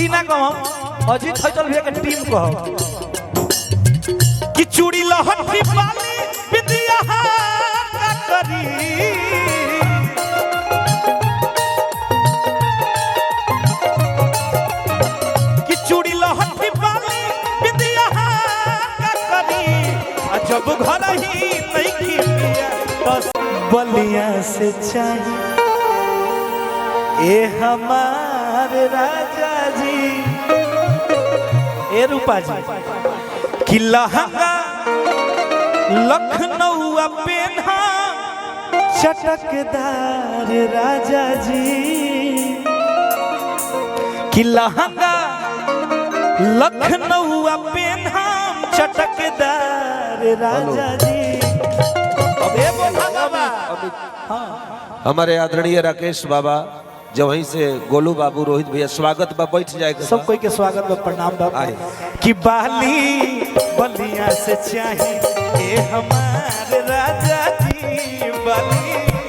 ई ना कहम अजीत फैसल भैया के टीम कहो कि चूड़ी लहठी वाली बिंदिया का करी कि चूड़ी लहठी वाली बिंदिया का करी जब घर ही नहीं खिलिया बस बलिया से चाहिए ए हमारे राजा जी ए रूपा जी कि लहंगा लखनऊ पेन्हा चटकदार राजा जी कि लहंगा लखनऊ पेन्हा चटकदार राजा जी। हमारे आदरणीय राकेश बाबा जब वहीं से गोलू बाबू रोहित भैया स्वागत बा बैठ जाएगा सब कोई के स्वागत बा प्रणाम बा कि बाली बलिया से चाहिए ए हमारे राजा जी बाली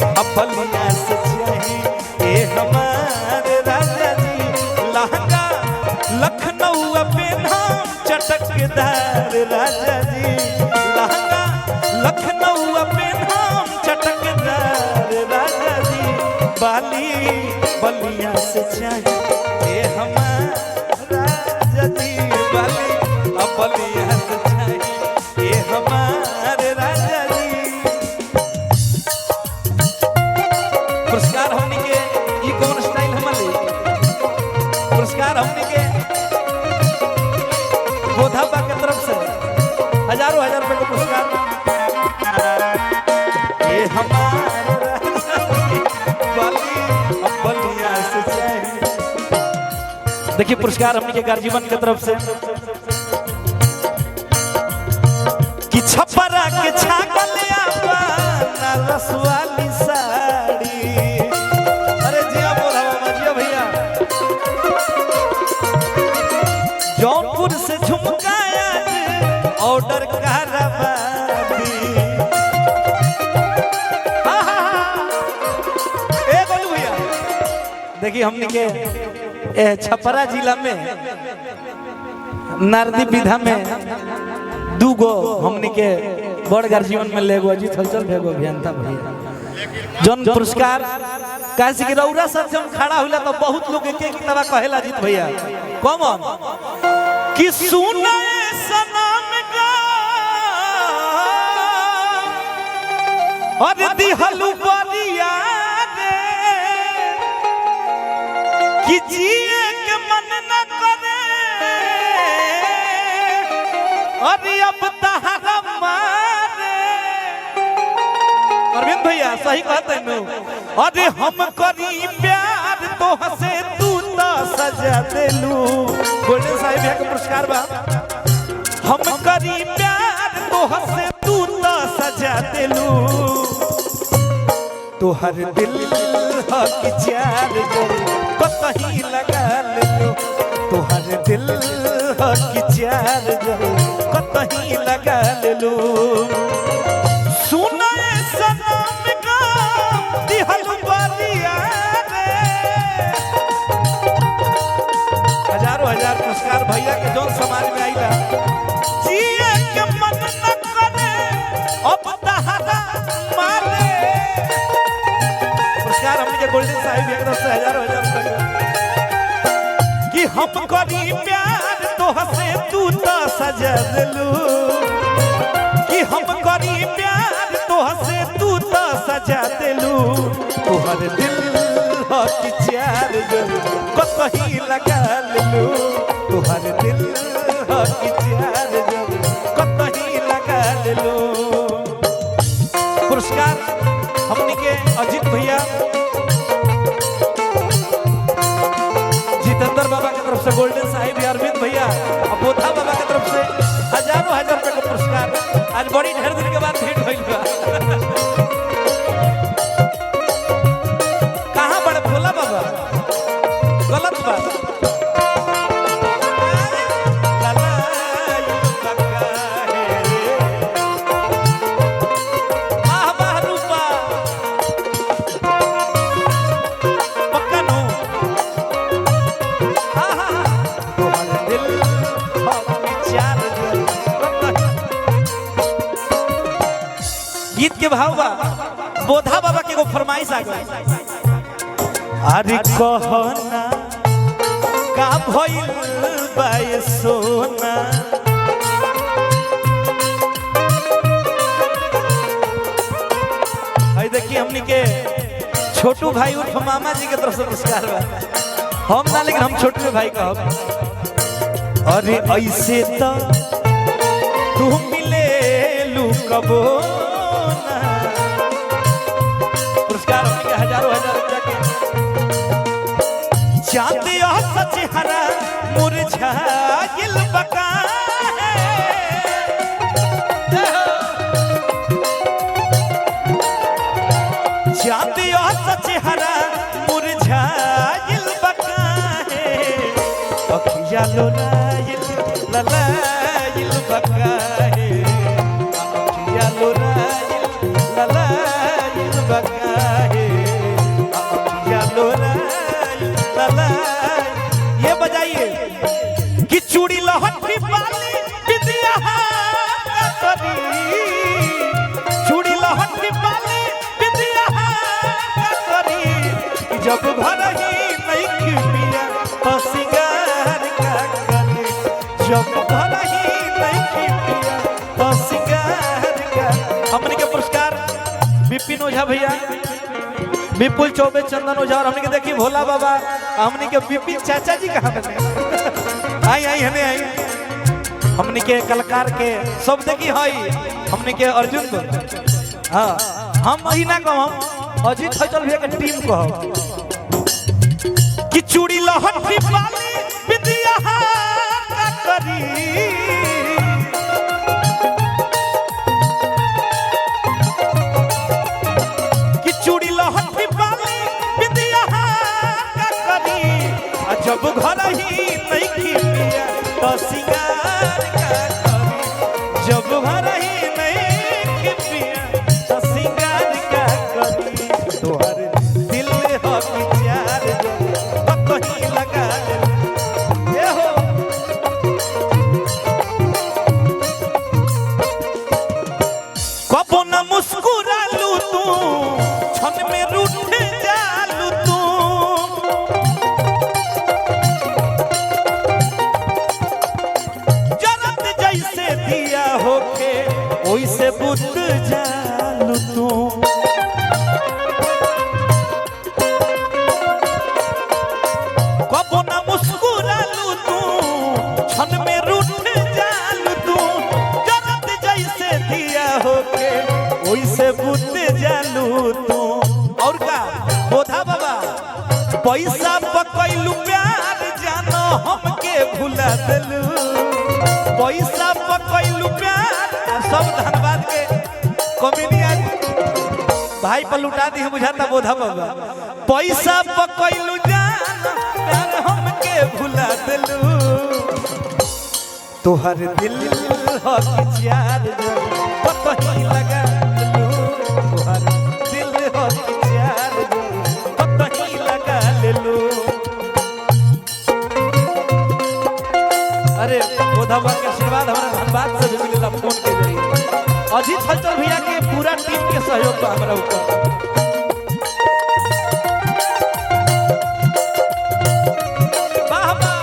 अब बलिया से चाहिए ए हमारे राजा जी लहंगा लखनऊ पेन्हा चटकदार राजा जी लहंगा लखनऊ पेन्हा चटकदार राजा जी बाली बलिया से चाहिए ए हमारा राजा जी बाली अब बलिया से चाहिए ए हमारे राजा जी। पुरस्कार हमने के ये कौन स्टाइल हमारे पुरस्कार हमने के बोधाबा के तरफ से हजारों हजार रुपए का पुरस्कार ये हमारे देखिए पुरस्कार हमने के गार्जीवन की तरफ से कि छपरा के छागलिया पाना रसवाली साड़ी अरे जिया बोला जिया भैया जौनपुर से झुमकाया ऑर्डर कारवादी ए बोलू भैया देखिए हमने के छपरा जिला में नारदी विधा में दूगो हमने के बड़ गार्जीवन में लेगो अजीत हलचल भेगो अभियंता भैया जन पुरस्कार कैसे कि रौरा सब जब खड़ा होला तो बहुत लोग एक एक तबा कहेला अजीत भैया कॉमन कि सुने सनम गा और दिहलु बलिया कि जिए के मन न करे अरे अब तहरा मारे अरविंद भैया सही कहते हैं अरे हम करी प्यार तो हंसे तू तो सजा देलू गोल्डन साहिब भैया का पुरस्कार बा हम करी प्यार तो हंसे तू तो सजा देलू तो हर दिल हक चार कहीं लगा लो तो हर दिल हक चार कहीं लगा लो सुना सनम का दिहल बलिया हजारों हजार पुरस्कार भैया के जो समाज में आईला जिए के मन न करे अब तहरा मारे पुरस्कार हमने के गोल्डन साहिब एक तरफ से हजारों हजार कि हम करी प्यार तो हंसे तू तो सजा देलू कि हम करी प्यार तो हंसे तू तो सजा देलू तोहर दिल हक चार कहीं लगा लेलू तोहर दिल हक चार कहीं लगा लेलू। पुरस्कार हमने के अजीत भैया जितेंद्र बाबा की तरफ से गोल्डन साहिब अरविंद भैया और बोधा बाबा की तरफ से हजारों हजार रुपए का पुरस्कार आज बड़ी ढेर दिन के बाद भेंट भइल बा कहां बड़े भोला बाबा गलत बात गीत के भाव बा बोधा बाबा के एगो फरमाइश आ गई। अरे कहना का भइल बा ये सोना, आई देखिए हमनी के छोटू भाई उर्फ मामा जी के तरफ से पुरस्कार बा। हम ना लेकिन हम छोटू भाई कहब। अरे ऐसे तो तू मिले लू कबो ना, पुरस्कार हमनी के हजारों हजार रुपया के। चांद सच हरा मुरझाइल बका है, चांद सच हरा मुरझाइल बका है, अखिया लोराइल ललाइल बका है, अखिया लोराइल ललाइल बका है, अखिया लोराइल ललाइल। ये बजाइए कि चूड़ी लहठी वाली बिंदिया करी, चूड़ी लहठी वाली बिंदिया करी, जब घर ही नहीं खिपिया तो सिंगार का करे, जब घर ही नहीं खिपिया तो सिंगार का। हमने के पुरस्कार विपिन ओझा भैया, विपुल चौबे, चंदन ओझा और हमने के देखी भोला बाबा, हमने के विपिन चाचा जी कहाँ बने आई आई हने आई। हमने के कलाकार के सब देखी हई, हमने के अर्जुन को हाँ हम वही ना कहम, अजीत हजल भैया के टीम कहो कि चूड़ी लहठी वाली बिंदिया का करी, कि चूड़ी लहठी वाली बिंदिया का करी, जब घर ही नहीं खिपिया तो सिंगार का करी, जब घर ही नहीं खिपिया तो सिंगार का करी। तोहर दिल हो विचार कहीं लगा ये हो, कबो न मुस्कुरालू तू, क्षण में रूठ जालू तू, जरत जैसे दिया होके ओइसे बुझ जालू तू। कबो न मुस्कुरालू तू, क्षण में रूठ जालू तू, जरत जैसे दिया होके ओइसे बुझ जालू तू। और का बोधा बाबा पैसा पकैलू प्यार जानो हमके भुला देलू, पैसा पकैलू प्यार सब धनबाद के कॉमेडियन भाई पर लुटा दी बुझाता बोधा बाबा। पैसा पकैलू जान प्यार हमके भुला देलू, तोहर दिल हो कि चार कहीं लगा लेलू, तोहर दिल हो कि चार कहीं लगा लेलू। अरे बोधवा के आशीर्वाद हमारा धनबाद से भी मिलेला फोन के जरिए। अजीत हलचल भैया के पूरा टीम के सहयोग बा हमरा ऊपर। वाह वाह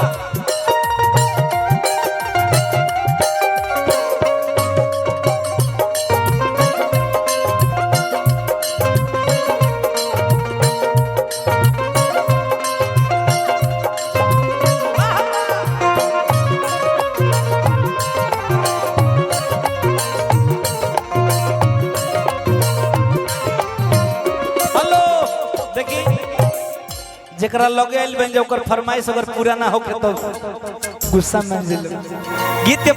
जरा लगे आइल बन जो फरमाइश अगर पूरा ना हो तो गुस्सा में गीत के